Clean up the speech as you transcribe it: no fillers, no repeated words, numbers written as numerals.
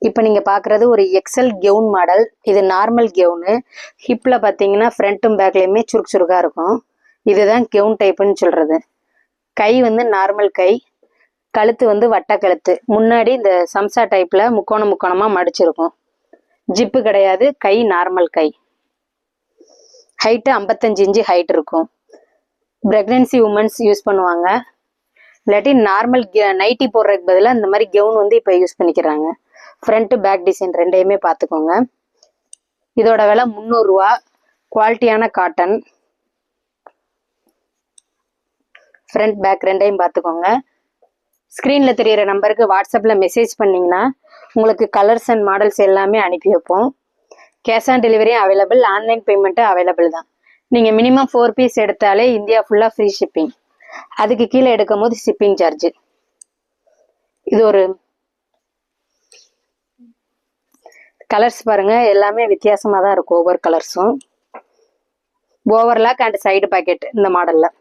இப்போ நீங்கள் பார்க்குறது ஒரு எக்ஸல் கெவுன் மாடல். இது நார்மல் கெவுனு. ஹிப்பில் பார்த்தீங்கன்னா ஃப்ரண்ட்டும் பேக்லேயுமே சுருக்கு சுருக்காக இருக்கும். இதுதான் கெவுன் டைப்புன்னு சொல்கிறது. கை வந்து நார்மல் கை, கழுத்து வந்து வட்ட கழுத்து. முன்னாடி இந்த சம்சா டைப்பில் முக்கோணம் முக்கோணமாக மடிச்சிருக்கும். ஜிப்பு கிடையாது, கை நார்மல் கை. ஹைட்டு 55 இன்ச்சு ஹைட் இருக்கும். ப்ரெக்னென்சி உமன்ஸ் யூஸ் பண்ணுவாங்க. இல்லாட்டி நார்மல் நைட்டி போடுறதுக்கு பதிலாக இந்த மாதிரி கெவுன் வந்து இப்போ யூஸ் பண்ணிக்கிறாங்க. ஃப்ரண்ட் பேக் டிசைன் ரெண்டையுமே பார்த்துக்கோங்க. இதோட விலை 300 ரூபா. குவாலிட்டியான காட்டன். ஃப்ரண்ட் பேக் ரெண்டையும் பார்த்துக்கோங்க. ஸ்க்ரீனில் தெரிகிற நம்பருக்கு வாட்ஸ்அப்பில் மெசேஜ் பண்ணிங்கன்னா உங்களுக்கு கலர்ஸ் அண்ட் மாடல்ஸ் எல்லாமே அனுப்பி வைப்போம். கேஷ் ஆன் டெலிவரியும் அவைலபிள், ஆன்லைன் பேமெண்ட்டும் அவைலபிள் தான். நீங்கள் மினிமம் 4 பீஸ் எடுத்தாலே இந்தியா ஃபுல்லாக ஃப்ரீ ஷிப்பிங். அதுக்கு கீழே எடுக்கும் போது ஷிப்பிங் சார்ஜ். இது ஒரு கலர்ஸ் பாருங்க, எல்லாமே வித்தியாசமாக தான் இருக்கும். ஒவ்வொரு கலர்ஸும் ஓவர்லாக் அண்ட் சைடு பாக்கெட் இந்த மாடலில்.